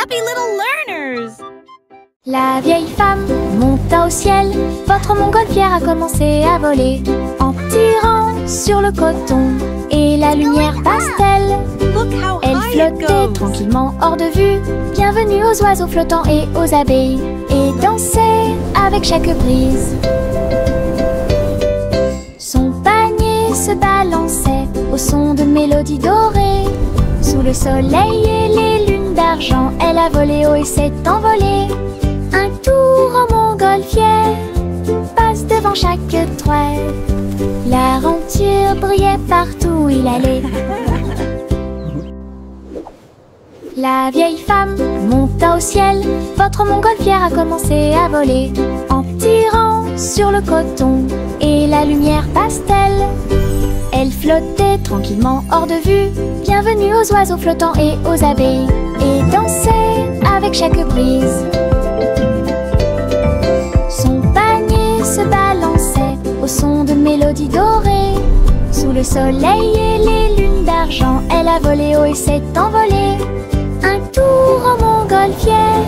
happy little learners! La vieille femme monta au ciel. Votre montgolfière a commencé à voler en tirant sur le coton et la lumière pastel. Elle flottait tranquillement hors de vue. Bienvenue aux oiseaux flottants et aux abeilles, et dansait avec chaque brise. Son panier se balançait au son de mélodies dorées. Sous le soleil et les lunes d'argent, elle a volé haut et s'est envolée. Un tour en montgolfière passe devant chaque trait. L'aventure brillait partout où il allait. La vieille femme monta au ciel. Votre montgolfière a commencé à voler en tirant sur le coton et la lumière pastel. Elle flottait tranquillement hors de vue. Bienvenue aux oiseaux flottants et aux abeilles, et dansait avec chaque brise. Son panier se balançait au son de mélodies dorées. Sous le soleil et les lunes d'argent, elle a volé haut et s'est envolée. Un tour en montgolfière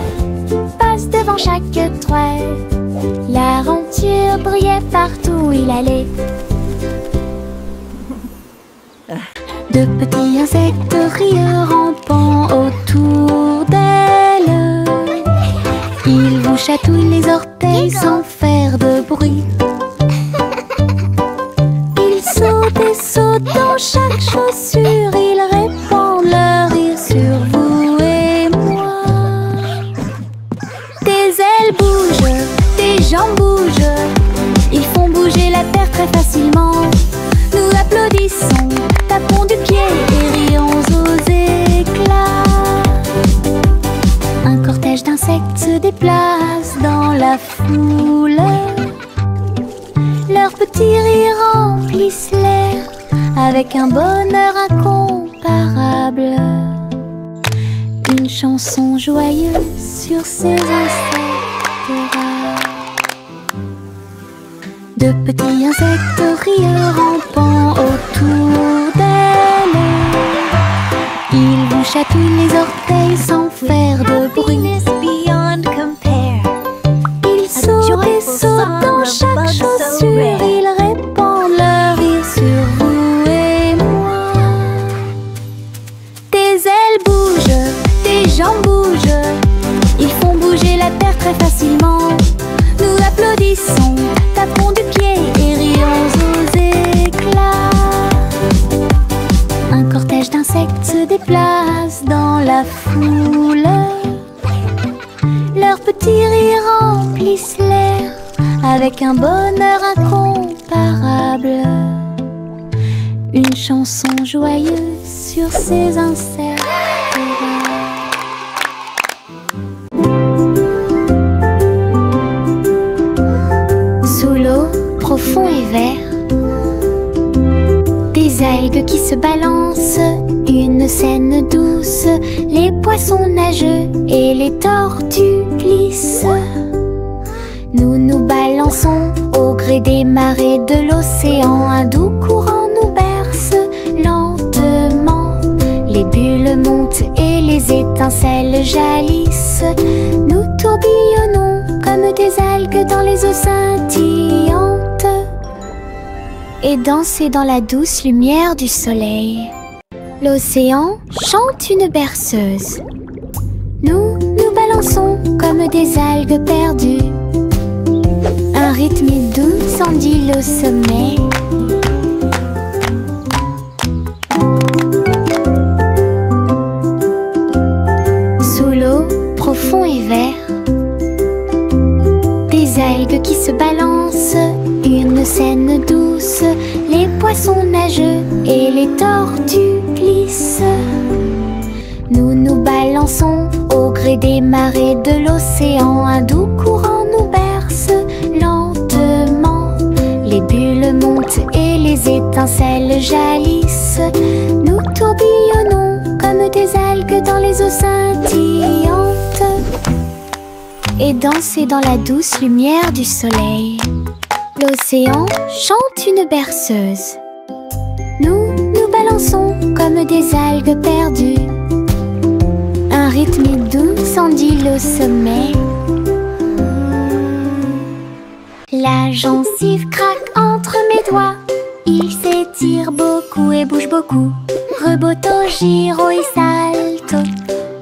passe devant chaque trait. L'aventure brillait partout où il allait. De petits insectes rieurs rampant autour d'elle. Ils vous chatouillent les orteils sans faire de bruit. Ils sautent et sautent dans chaque chaussure. Ils répandent leur rire sur vous et moi. Des ailes bougent, des jambes bougent. Ils font bouger la terre très facilement. Nous applaudissons, tapons du pied et rions aux éclats. Un cortège d'insectes se déplace dans la foule. Leurs petits rires remplissent l'air avec un bonheur incomparable. Une chanson joyeuse sur ces insectes rares. De petits insectes rieurs rampant autour d'elle. Ils vous chatouillent les orteils sans faire de bruit. Ils sautent et sautent dans chaque chaussure. Ils répandent leur rire sur vous et moi. Des ailes bougent, des jambes bougent. Ils font bouger la terre très facilement. Nous applaudissons, tapons du pied et rions aux éclats. Un cortège d'insectes se déplace dans la foule. Leurs petits rires remplissent l'air avec un bonheur incomparable. Une chanson joyeuse sur ces insectes rares. Sous l'eau, profond et vert, des algues qui se balancent, une scène douce. Les poissons nagent et les tortues glissent. Nous nous balançons au gré des marées de l'océan. Un doux courant nous berce lentement. Les bulles montent et les étincelles jalissent. Nous tourbillonnons comme des algues dans les eaux scintillantes, et danser dans la douce lumière du soleil. L'océan chante une berceuse. Nous nous balançons comme des algues perdues. Un rythme doux s'endile au sommet. Sous l'eau, profond et vert, des algues qui se balancent, une scène douce. Les poissons nagent et les tortues glissent. Nous nous balançons au gré des marées de l'océan. Un doux courant nous berce lentement. Les bulles montent et les étincelles jalissent. Nous tourbillonnons comme des algues dans les eaux scintillantes, et danser dans la douce lumière du soleil. L'océan chante une berceuse. Nous nous balançons comme des algues perdues. Un rythme doux file au sommet. La gencive craque entre mes doigts. Il s'étire beaucoup et bouge beaucoup. Reboto, giro et salto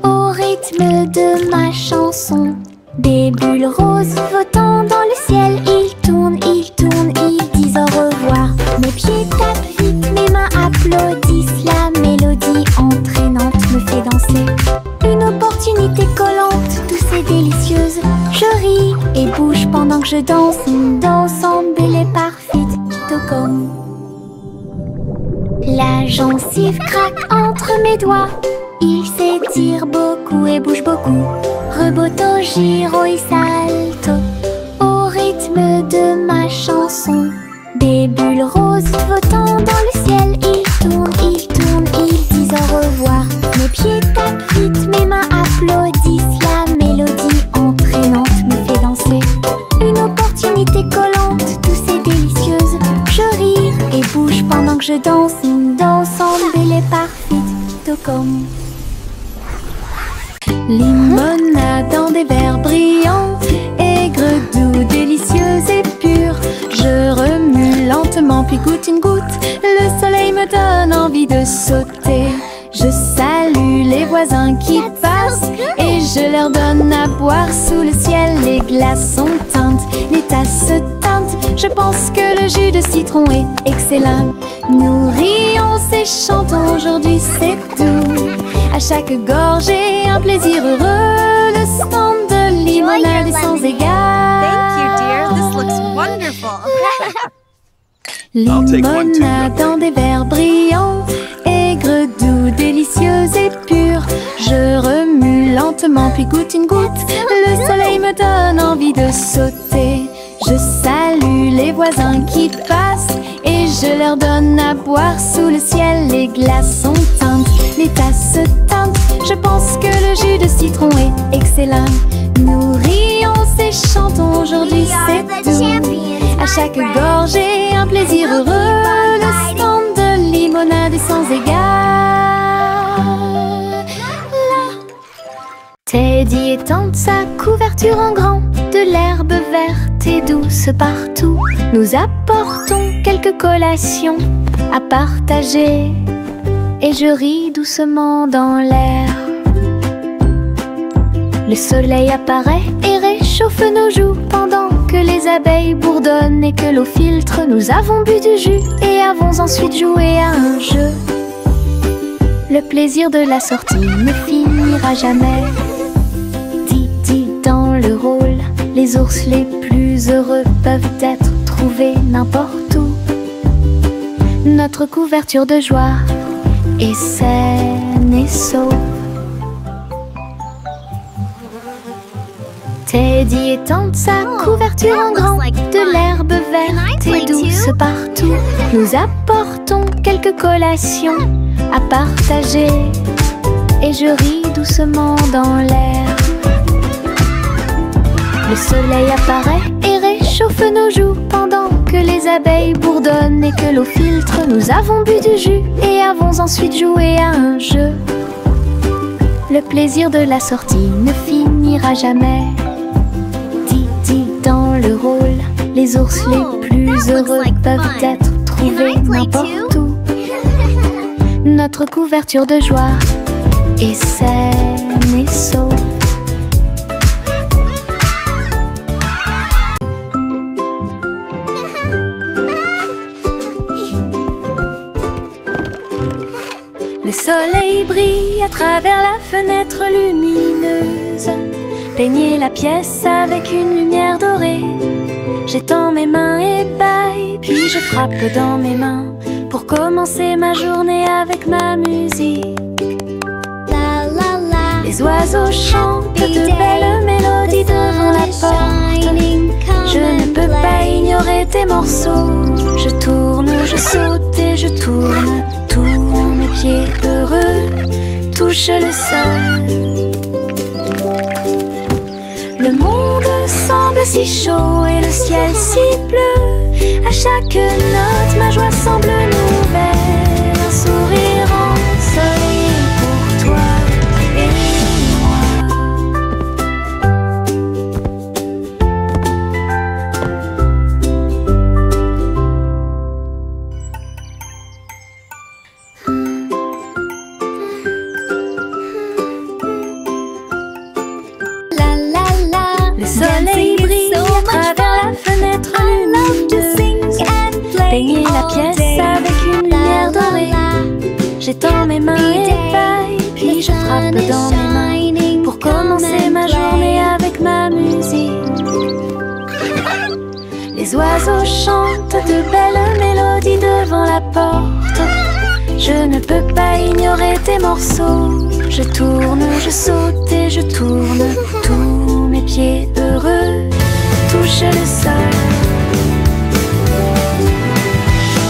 au rythme de ma chanson. Des bulles roses flottant dans le ciel. Ils tournent, ils disent au revoir. Mes pieds tapent vite, mes mains applaudissent. La mélodie entraînante me fait danser. Une opportunité collante, douce et délicieuse. Je ris et bouge pendant que je danse. Une danse embellée parfaite, comme. La gencive craque entre mes doigts. Il s'étire beaucoup et bouge beaucoup. Reboto, giro et salto au rythme de ma chanson. Des bulles roses flottant dans le ciel. Ils tournent, ils disent au revoir. Mes pieds tapent vite, mes mains applaudissent. La mélodie entraînante me fait danser. Une opportunité collante, douce et délicieuse. Je ris et bouge pendant que je danse. Une danse embellée parfaite, comme. Limonade dans des verres brillants, aigre, doux, délicieuse et pure. Je remue lentement puis goûte une goutte. Le soleil me donne envie de sauter. Je salue les voisins qui passent et je leur donne à boire sous le ciel. Les glaçons teintent, les tasses se teintent. Je pense que le jus de citron est excellent. Nous rions et chantons, aujourd'hui c'est tout. À chaque gorgée, un plaisir heureux. Le stand de limonade est sans égal. Thank you, dear. This looks wonderful. Limonade dans des verres brillants, aigre, doux, délicieuse et pure. Je remue lentement puis goûte une goutte. Le soleil me donne envie de sauter. Je salue les voisins qui passent et je leur donne à boire sous le ciel. Les glaçons teintent, les tasses se teintent. Je pense que le jus de citron est excellent. Nous rions et chantons, aujourd'hui c'est tout. À chaque gorgée, un plaisir heureux. Le stand de limonade est sans égal. Teddy étend sa couverture en grand. De l'herbe verte et douce partout. Nous apportons quelques collations à partager. Et je ris doucement dans l'air. Le soleil apparaît et réchauffe nos joues pendant que les abeilles bourdonnent et que l'eau filtre. Nous avons bu du jus et avons ensuite joué à un jeu. Le plaisir de la sortie ne finira jamais. Didi dans le rôle, les ours les plus heureux peuvent être trouvés n'importe où. Notre couverture de joie est saine et sauve. Teddy étend sa couverture en grand. De l'herbe verte et douce partout. Nous apportons quelques collations à partager. Et je ris doucement dans l'air. Le soleil apparaît et réchauffe nos joues pendant que les abeilles bourdonnent et que l'eau filtre. Nous avons bu du jus et avons ensuite joué à un jeu. Le plaisir de la sortie ne finira jamais. Didi dans le rôle, les ours les plus heureux peuvent être trouvés n'importe où. Notre couverture de joie est saine et sauve. Le soleil brille à travers la fenêtre lumineuse. Peignez la pièce avec une lumière dorée. J'étends mes mains et bâille, puis je frappe dans mes mains pour commencer ma journée avec ma musique. La la la. Les oiseaux chantent de belles mélodies devant la porte. Je ne peux pas ignorer tes morceaux. Je tourne, je saute et je tourne. Tous mes pieds heureux touchent le sol. Le monde semble si chaud et le ciel si bleu. À chaque note, ma joie semble nouvelle. Un sourire ensoleillé pour toi et moi. j'étends mes mains et paille, puis je frappe dans mes mains pour commencer ma journée avec ma musique. Les oiseaux chantent de belles mélodies devant la porte. Je ne peux pas ignorer tes morceaux. Je tourne, je saute et je tourne. Tous mes pieds heureux touchent le sol.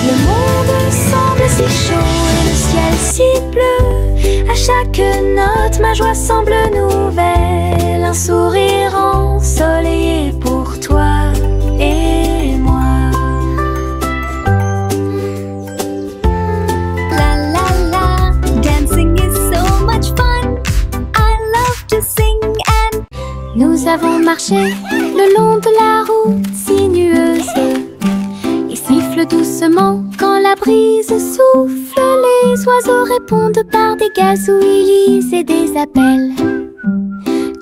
Le monde semble si chaud et le ciel si bleu. À chaque note, ma joie semble nouvelle. Un sourire ensoleillé pour toi et moi. La la la, dancing is so much fun. I love to sing and Nous avons marché le long de la route sinueuse. Il siffle doucement quand la brise souffle. Les oiseaux répondent par des gazouillis et des appels.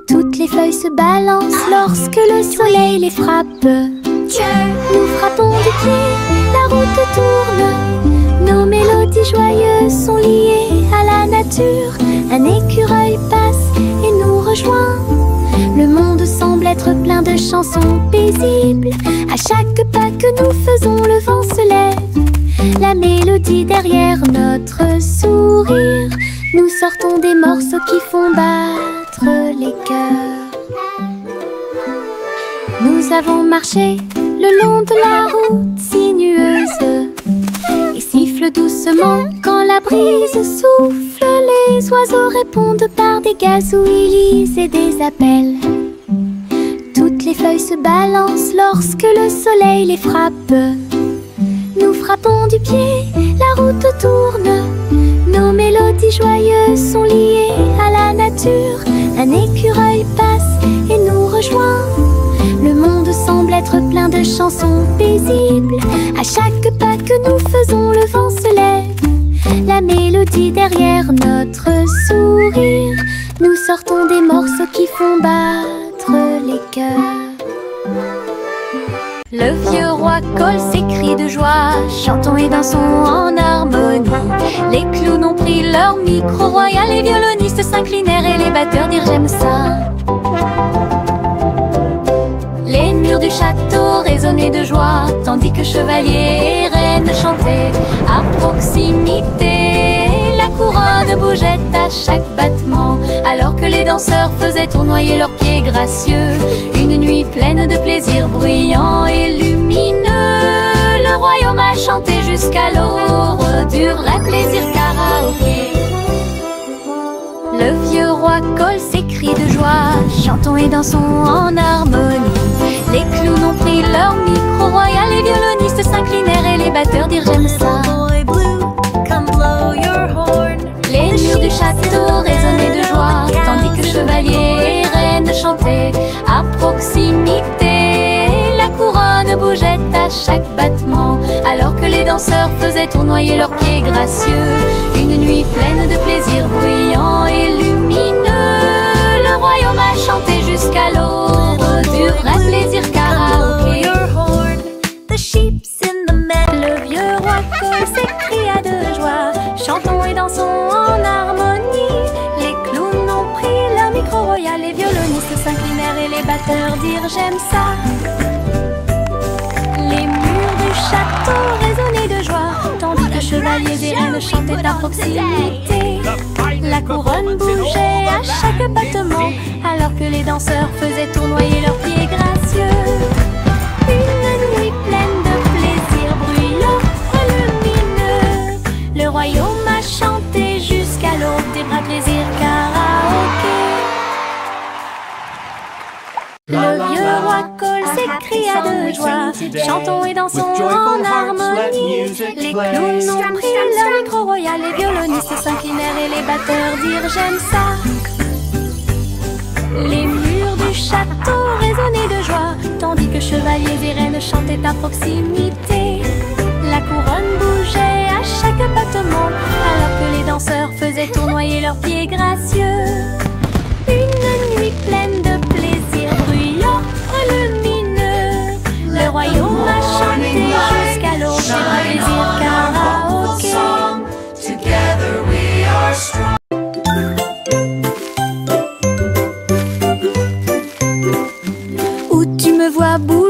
Toutes les feuilles se balancent lorsque le soleil les frappe. Nous frappons du pied, la route tourne. Nos mélodies joyeuses sont liées à la nature. Un écureuil passe et nous rejoint. Le monde semble être plein de chansons paisibles. À chaque pas que nous faisons, le vent se lève. La mélodie derrière notre sourire. Nous sortons des morceaux qui font battre les cœurs. Nous avons marché le long de la route sinueuse. Il siffle doucement quand la brise souffle. Les oiseaux répondent par des gazouillis et des appels. Toutes les feuilles se balancent lorsque le soleil les frappe. Nous frappons du pied, la route tourne. Nos mélodies joyeuses sont liées à la nature. Un écureuil passe et nous rejoint. Le monde semble être plein de chansons paisibles. À chaque pas que nous faisons, le vent se lève. La mélodie derrière notre sourire. Nous sortons des morceaux qui font battre les cœurs. Le vieux roi colle ses cris de joie. Chantons et dansons en harmonie. Les clowns ont pris leur micro royal. Les violonistes s'inclinèrent et les batteurs dirent j'aime ça. Les murs du château résonnaient de joie, tandis que chevaliers et reines chantaient à proximité. La couronne bougeait à chaque battement, alors que les danseurs faisaient tournoyer leurs pieds gracieux. Une nuit pleine de plaisir bruyant et lumineux. Le royaume a chanté jusqu'à l'aube du vrai plaisir karaoké. Le vieux roi colle ses cris de joie. Chantons et dansons en harmonie. Les clowns ont pris leur micro royal. Les violonistes s'inclinèrent et les batteurs dirent j'aime ça. Les murs du château résonnaient de joie, tandis que chevaliers et reines chantaient à proximité. La couronne bougeait à chaque battement, alors que les danseurs faisaient tournoyer leurs pieds gracieux. Une nuit pleine de plaisir bruyant et lumineux. Le royaume a chanté jusqu'à l'aube du vrai plaisir karaoké. Le vieux roi colle s'écria de joie. Chantons et dansons en harmonie. Les clowns ont pris leur micro royal. Les violonistes s'inclinèrent et les batteurs dirent j'aime ça. Les murs du château résonnaient de joie, tandis que chevaliers et reines chantaient à proximité. La couronne bougeait à chaque battement, alors que les danseurs faisaient tournoyer leurs pieds gracieux. Une nuit pleine de plaisir bruyant et lumineux. Le royaume a chanté jusqu'à l'aube des vrais plaisirs karaoké. Le vieux roi colle s'écria de joie. Chantons et dansons en harmonie. Les clowns ont pris leur micro royal. Les violonistes s'inclinèrent et les batteurs dirent j'aime ça. Les murs du château résonnaient de joie, tandis que chevaliers et reines chantaient à proximité. La couronne bougeait à chaque battement, alors que les danseurs faisaient tournoyer leurs pieds gracieux. Une nuit pleine de plaisir bruyant et lumineux. Le royaume a chanté jusqu'à l'aube des vrais plaisirs karaoké.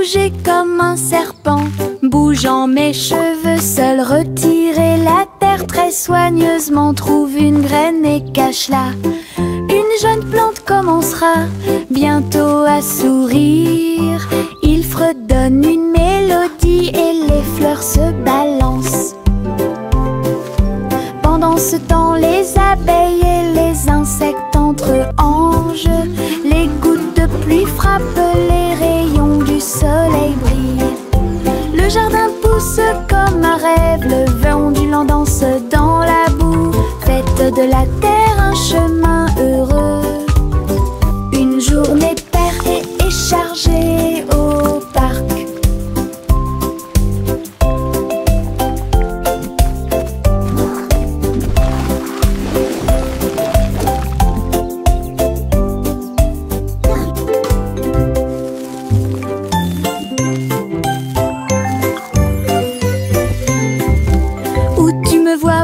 bouger comme un serpent. Bougeant mes cheveux, seul retirer la terre très soigneusement. Trouve une graine et cache-la. Une jeune plante commencera bientôt à sourire. Il fredonne une mélodie et les fleurs se balancent. Pendant ce temps, les abeilles et les insectes entrent en jeu. Les gouttes de pluie frappent, les rayons du soleil brillent. Le jardin pousse comme un rêve, le vent ondulant danse dans la boue. Faites de la terre un chemin heureux. Une journée paire et chargée au parc.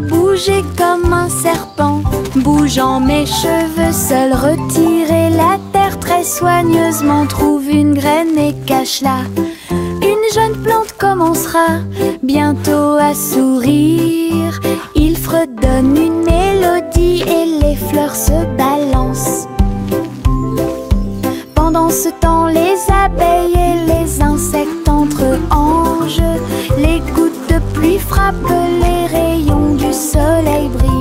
Bouger comme un serpent, bougeant mes cheveux, seul retirer la terre très soigneusement. Trouve une graine et cache-la. Une jeune plante commencera bientôt à sourire. Il fredonne une mélodie et les fleurs se balancent. Pendant ce temps, les abeilles et les insectes entrent en jeu. Les gouttes de pluie frappent, les rayons du soleil brillent.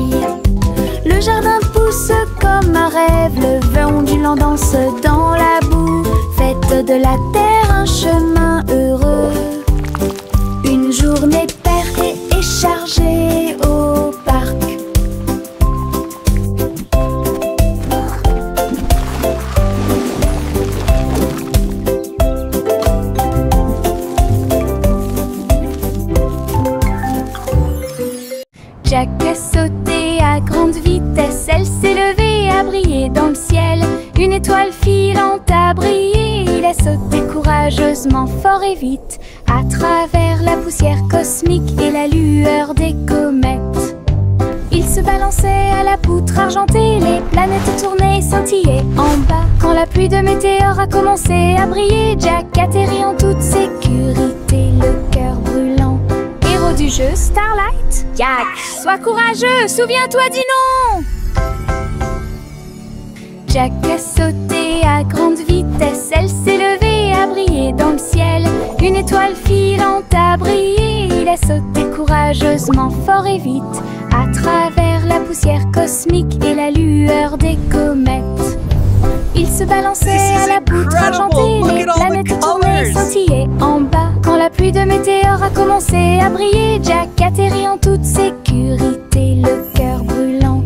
Le jardin pousse comme un rêve, le vent ondulant danse dans la boue. Faites de la terre un chemin heureux. Une journée paire et chargée au parc. Jack a sauté à grande vitesse, elle s'est levée à briller dans le ciel. Une étoile filante a brillé, il a sauté courageusement, fort et vite, à travers la poussière cosmique et la lueur des comètes. Il se balançait à la poutre argentée, les planètes tournaient et scintillaient en bas. Quand la pluie de météores a commencé à briller, Jack atterrit en toute sécurité, le cœur brûlant. Héros du jeu Starlight, Jack, sois courageux, souviens-toi du nom. Jack a sauté à grande vitesse, elle s'est levée à briller dans le ciel. Une étoile filante a brillé, il a sauté courageusement, fort et vite, à travers la poussière cosmique et la lueur des comètes. Il se balançait à la poutre argentée, les planètes tournaient et scintillaient en bas. Quand la pluie de météores a commencé à briller, Jack atterrit en toute sécurité, le cœur brûlant.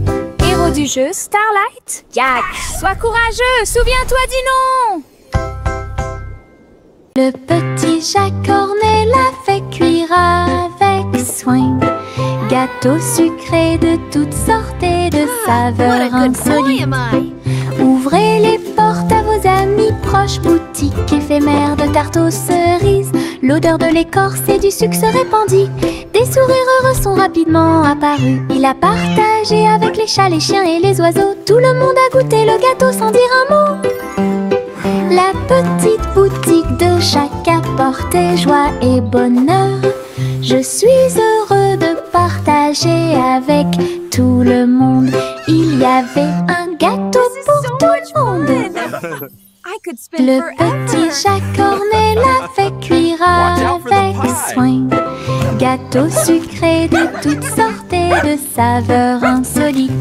Héros du jeu Starlight, Jack, sois courageux, souviens-toi du nom. Le petit Jack Cornet l'a fait cuire avec soin. Gâteaux sucrés de toutes sortes et de saveurs insolites. Ouvrez les portes à vos amis proches, boutique éphémère de tarte aux cerises. L'odeur de l'écorce et du sucre se répandit. Des sourires heureux sont rapidement apparus. Il a partagé avec les chats, les chiens et les oiseaux. Tout le monde a goûté le gâteau sans dire un mot. La petite boutique de Jack apportait joie et bonheur. Je suis heureux de partager avec tout le monde. Il y avait un gâteau pour tout le monde. Le petit Jack Cornet l'a fait cuire avec soin. Gâteau sucré de toutes sortes et de saveurs insolites.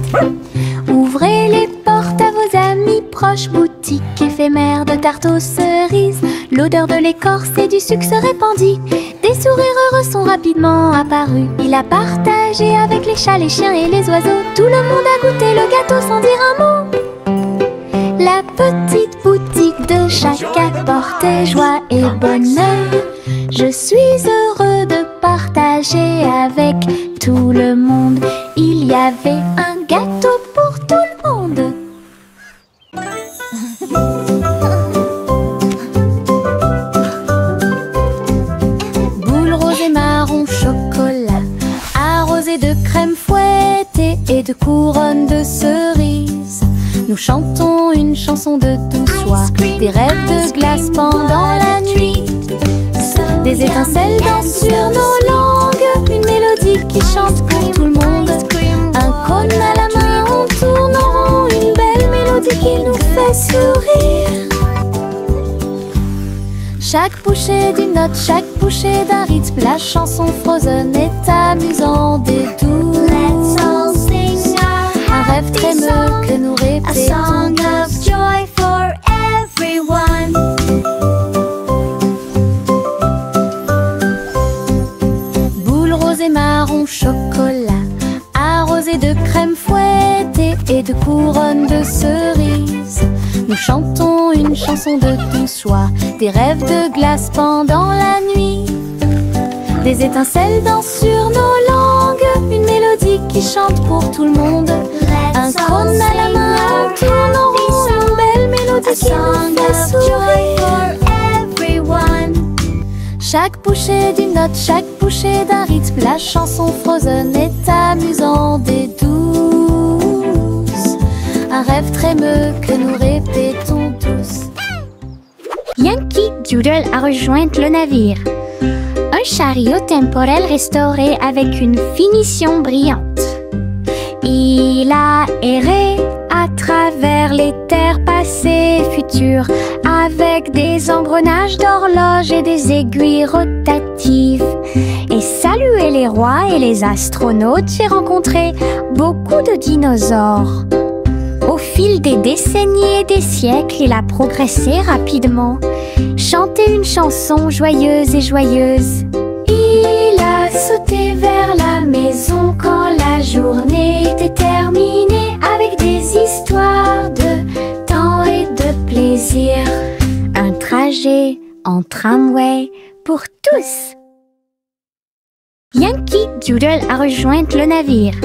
Ouvrez les portes à vos amis proches, boutique éphémère de tarte aux cerises. L'odeur de l'écorce et du sucre se répandit. Des sourires heureux sont rapidement apparus. Il a partagé avec les chats, les chiens et les oiseaux. Tout le monde a goûté le gâteau sans dire un mot. La petite boutique de Jack apportait joie et bonheur. Je suis heureux de partager avec tout le monde. Il y avait un gâteau pour tout le monde. Boule rose et marron chocolat, arrosé de crème fouettée et de couronne de cerises. Nous chantons une chanson de douce joie, des rêves de glace pendant la nuit. Des étincelles dansent sur nos langues, une mélodie qui chante pour tout le monde. Un cône à la main, on tourne en rond, une belle mélodie qui nous fait sourire. Chaque bouchée d'une note, chaque bouchée d'un rythme, la chanson Frozen est amusante et douce. Let's all sing Un a rêve happy crémeux song, que nous a répétons song of tous. joy for everyone. Boules roses et marron chocolat, arrosées de crème fouettée et de couronnes de cerises. Nous chantons une chanson de douce joie, des rêves de glace pendant la nuit. Des étincelles dansent sur nos langues, une mélodie qui chante pour tout le monde. Un Let's all cône à la sing main, a on tourne en happy rond, une song, belle mélodie a qui nous song fait of joy sourire. for everyone. Chaque bouchée d'une note, chaque bouchée d'un rythme, la chanson Frozen est amusante et douce. Un rêve trémeux que nous répétons tous. Yankee Doodle a rejoint le navire. Un chariot temporel restauré avec une finition brillante. Il a erré à travers les terres passées et futures, avec des engrenages d'horloge et des aiguilles rotatives. Et salué les rois et les astronautes, j'ai rencontré beaucoup de dinosaures. Au fil des décennies et des siècles, il a progressé rapidement, chanté une chanson joyeuse et joyeuse. Il a sauté vers la maison quand la journée était terminée, avec des histoires de temps et de plaisir. Un trajet en tramway pour tous. Yankee Doodle a rejoint le navire.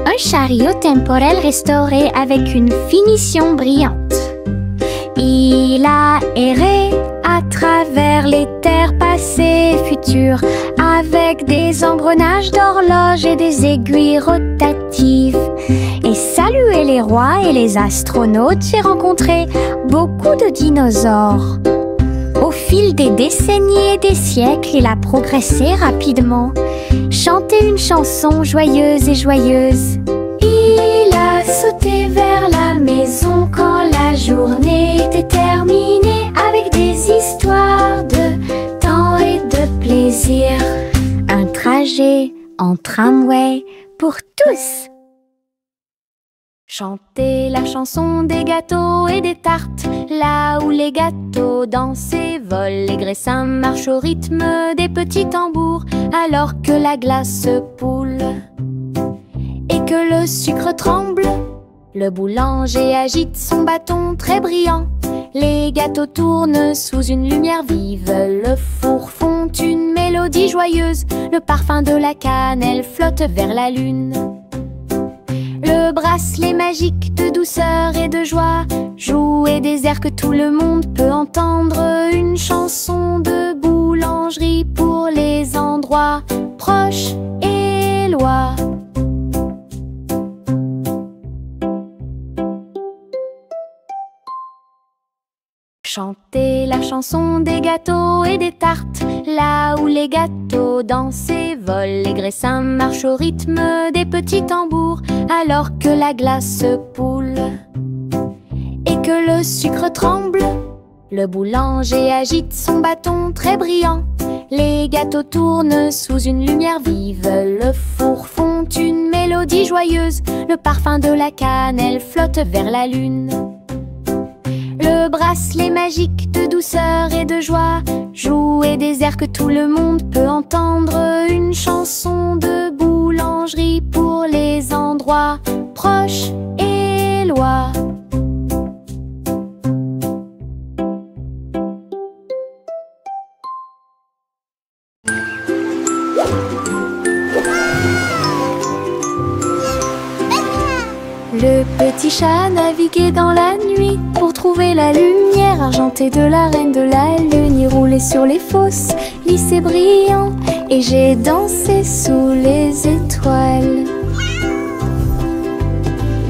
Un chariot temporel restauré avec une finition brillante. Il a erré à travers les terres passées et futures, avec des engrenages d'horloge et des aiguilles rotatives. Et salué les rois et les astronautes, j'ai rencontré beaucoup de dinosaures. Au fil des décennies et des siècles, il a progressé rapidement, chanté une chanson joyeuse et joyeuse. Il a sauté vers la maison quand la journée était terminée, avec des histoires de temps et de plaisir. Un trajet en tramway pour tous. Chantez la chanson des gâteaux et des tartes, là où les gâteaux dansent et volent, les graissins marchent au rythme des petits tambours, alors que la glace poule et que le sucre tremble. Le boulanger agite son bâton très brillant, les gâteaux tournent sous une lumière vive, le four fond une mélodie joyeuse, le parfum de la cannelle flotte vers la lune. Le bracelet magique de douceur et de joie jouer des airs que tout le monde peut entendre, une chanson de boulangerie pour les endroits proches et loin. Chantez la chanson des gâteaux et des tartes, là où les gâteaux dansent et volent, les graissins marchent au rythme des petits tambours, alors que la glace poule et que le sucre tremble. Le boulanger agite son bâton très brillant, les gâteaux tournent sous une lumière vive, le four fond une mélodie joyeuse, le parfum de la cannelle flotte vers la lune. Le bracelet magique de douceur et de joie jouer des airs que tout le monde peut entendre, une chanson de boulangerie pour les endroits proches et loin. Le petit chat naviguait dans la nuit pour trouver la lumière argentée de la reine de la lune. Il roulait sur les fosses, lisse et brillant, et j'ai dansé sous les étoiles.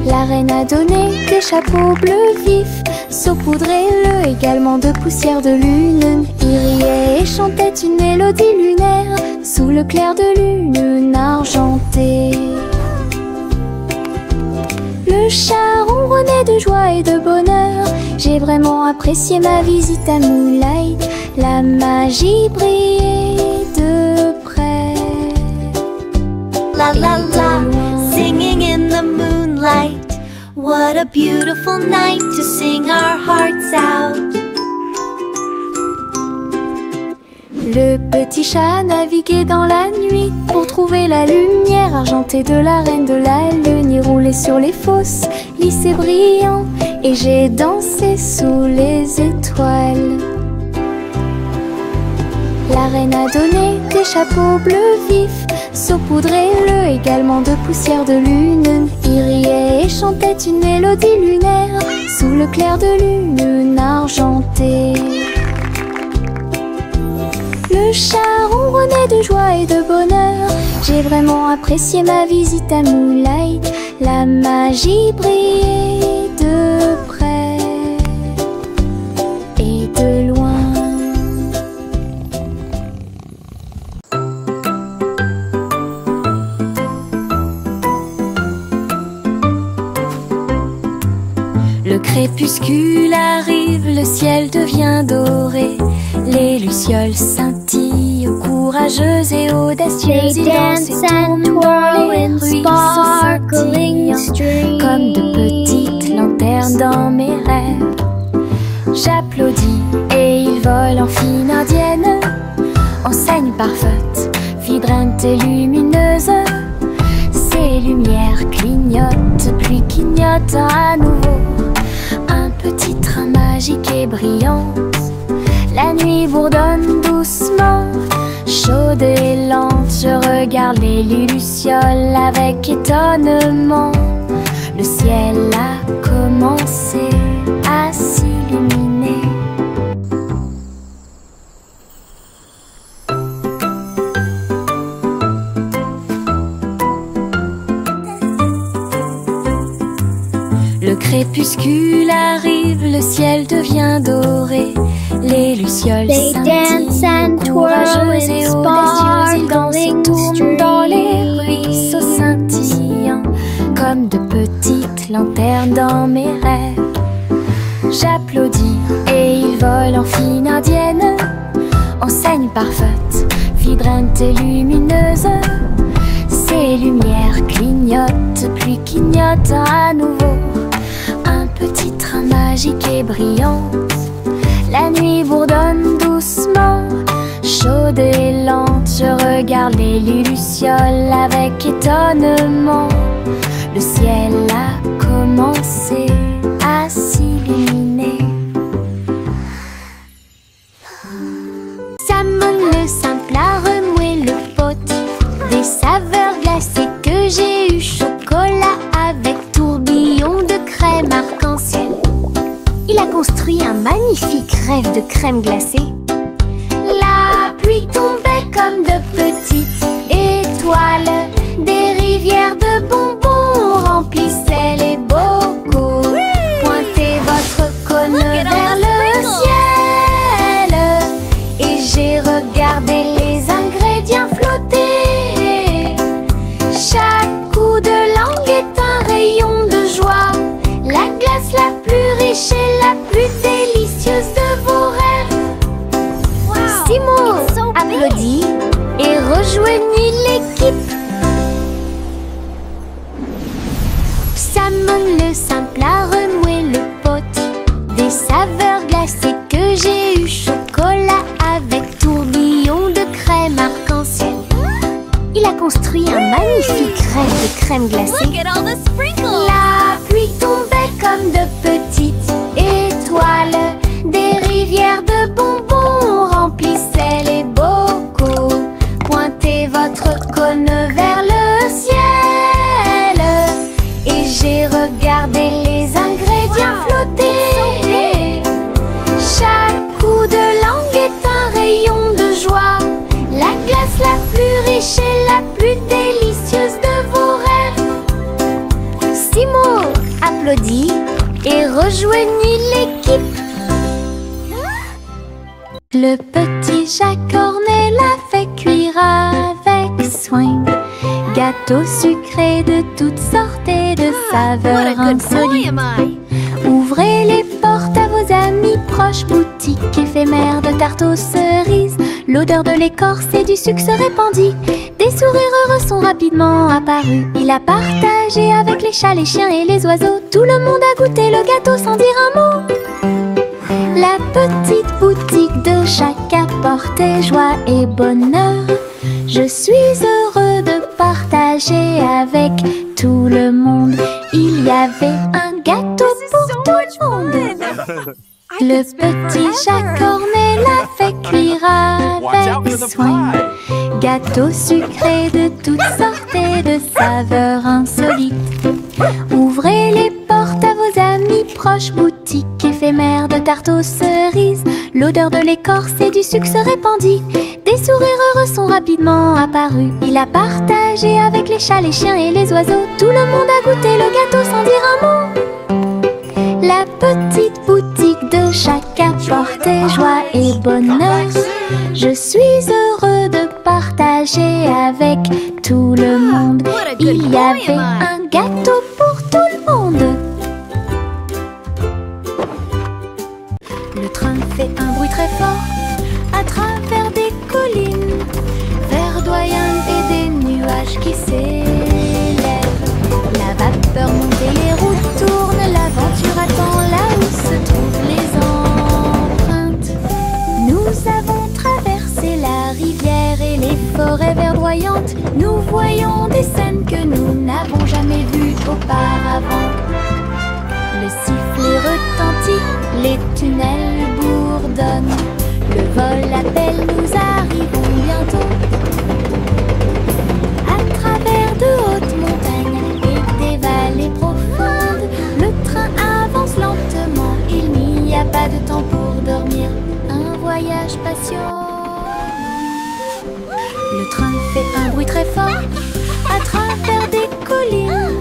La reine a donné des chapeaux bleus vifs, saupoudrez-le également de poussière de lune. Il riait et chantait une mélodie lunaire sous le clair de lune argentée. Le chat ronronnait de joie et de bonheur. J'ai vraiment apprécié ma visite à Moonlight. La magie brillait de près. La la la, singing in the moonlight. What a beautiful night to sing our hearts out. Le petit chat naviguait dans la nuit pour trouver la lumière argentée de la reine de la lune. Il roulait sur les fosses, lisse et brillant, et j'ai dansé sous les étoiles. La reine a donné des chapeaux bleus vifs, saupoudrez-le également de poussière de lune. Il riait et chantait une mélodie lunaire sous le clair de lune argentée. Le chat ronronnait de joie et de bonheur. J'ai vraiment apprécié ma visite à Moonlight. La magie brillait de près et de loin. Le crépuscule arrive, le ciel devient doré. Les lucioles scintillent, courageuses et audacieuses. Ils dansent et tournent dans les ruisseaux scintillants, comme de petites lanternes dans mes rêves. J'applaudis et ils volent en fine indienne, enseigne parfaite, vibrante et lumineuse. Ces lumières clignotent, puis clignotent à nouveau. Un petit train magique et brillant. La nuit bourdonne doucement, chaude et lente. Je regarde les lucioles avec étonnement. Le ciel a commencé à s'illuminer. Le crépuscule arrive, le ciel devient doré. Les lucioles scintillent, courageuses et audacieuses. Ils dansent et tournent dans les ruisseaux scintillants, comme de petites lanternes dans mes rêves. J'applaudis et ils volent en fine indienne, enseigne parfaite, vibrante et lumineuse. Ces lumières clignotent, puis clignotent à nouveau. Un petit train magique et brillant. La nuit bourdonne doucement, chaude et lente. Je regarde les lucioles avec étonnement. Le ciel a commencé à s'illuminer. Salmon le simple a remué le pot. Des saveurs glacées que j'ai eu. Chocolat avec tourbillon de crème arc-en-ciel. Il a construit un magnifique rêve de crème glacée. La pluie tombait comme de petites étoiles. Des rivières de bonbons remplissaient les bocaux. Pointez votre cône vers le ciel et j'ai regardé les ingrédients flotter. Chaque coup de langue est un rayon de joie. La glace la plus riche et la plus délicieuse de vos rêves. Simo applaudit et rejoignit l'équipe. Salmon le simple a remué le pot. Des saveurs glacées que j'ai eu. Chocolat avec tourbillon de crème arc-en-ciel. Il a construit un magnifique rêve de crème glacée. La pluie tombait comme de petites étoiles. Des rivières de bonbons remplissaient les bocaux. Pointez votre cône vers le ciel et j'ai regardé les ingrédients flotter. Chaque coup de langue est un rayon de joie. La glace la plus riche et la plus délicieuse de vos rêves. Simo applaudit et rejoignez l'équipe. Le petit Jacques Cornet l'a fait cuire avec soin. Gâteau sucré de toutes sortes et de saveurs insolites. Ouvrez les portes à vos amis proches, boutique éphémère de tarte aux cerises. L'odeur de l'écorce et du sucre se répandit. Des sourires heureux sont rapidement apparus. Il a partagé avec les chats, les chiens et les oiseaux. Tout le monde a goûté le gâteau sans dire un mot. La petite boutique de Jacques apportait joie et bonheur. Je suis heureux de partager avec tout le monde. Il y avait un gâteau pour tout le monde. Le petit Jacques Cornet l'a fait cuire avec soin. Gâteau sucré de toutes sortes et de saveurs insolites. Ouvrez les portes à vos amis proches, boutique éphémère de tarte aux cerises. L'odeur de l'écorce et du sucre se répandit. Des sourires heureux sont rapidement apparus. Il a partagé avec les chats, les chiens et les oiseaux. Tout le monde a goûté le gâteau sans dire un mot. La petite boutique de Jacques apportait joie et bonheur. Je suis heureux de partager avec tout le monde. Il y avait un gâteau pour tout le monde. Le train fait un bruit très fort à travers des collines verdoyantes et des nuages qui s'élèvent. La vapeur monte et les roues tournent, l'aventure attend là où se trouvent les empreintes. Nous avons traversé la rivière et les forêts verdoyantes. Nous voyons des scènes que nous n'avons jamais vues auparavant. Le sifflet retentit, les tunnels bourdonnent. Le vol appelle, nous arrivons bientôt. À travers de hautes montagnes et des vallées profondes, le train avance lentement. Il n'y a pas de temps pour dormir. Un voyage patient. Le train fait un bruit très fort à travers des collines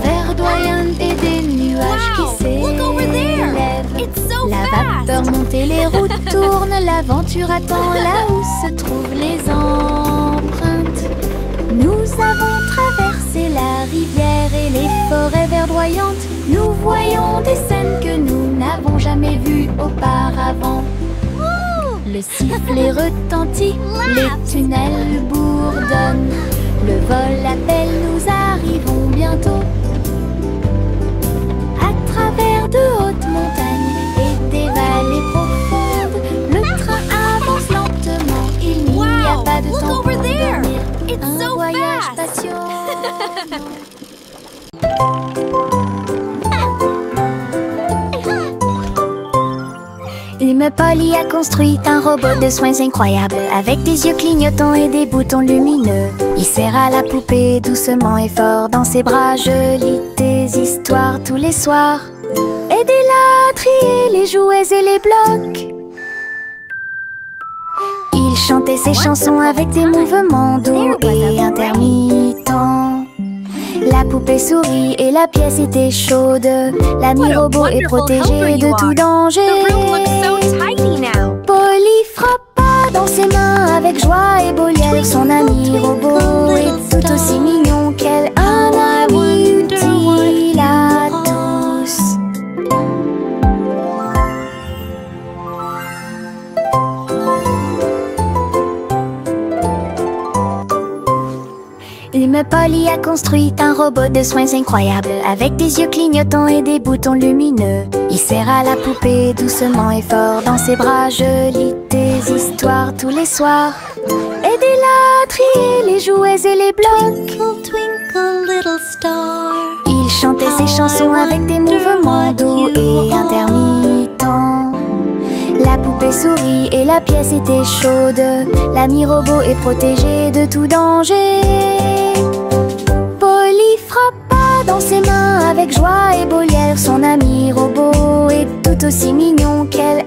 verdoyantes et des nuages qui s'élèvent. La vapeur monte et les roues tournent, l'aventure attend là où se trouvent les empreintes. Nous avons traversé la rivière et les forêts verdoyantes. Nous voyons des scènes que nous n'avons jamais vues auparavant. Le sifflet retentit, les tunnels bourdonnent. Le vol appelle, nous arrivons bientôt. À travers de hautes montagnes et des vallées profondes, le train avance lentement. Il n'y a pas de temps pour dormir. Un voyage patient. L'humain Polly a construit un robot de soins incroyable, avec des yeux clignotants et des boutons lumineux. Il serre à la poupée doucement et fort dans ses bras. Je lis des histoires tous les soirs. Aidez-la à trier les jouets et les blocs. Il chantait ses chansons avec des mouvements doux et intermittents. La poupée sourit et la pièce était chaude. L'ami robot est protégé de tout danger. Polly frappa dans ses mains avec joie et Boliel. Son ami robot est tout aussi mignon qu'elle. Un ami utile à tous. L'humain Polly a construit un robot de soins incroyable, avec des yeux clignotants et des boutons lumineux. Il serre à la poupée doucement et fort dans ses bras. Je lis des histoires tous les soirs. Aidez-la à trier les jouets et les blocs. Twinkle, twinkle, little star. Il chantait ses chansons avec des mouvements doux et intermittents. La poupée sourit et la pièce était chaude. L'ami robot est protégé de tout danger. Polly frappa dans ses mains avec joie et Boliel. Son ami robot est tout aussi mignon qu'elle.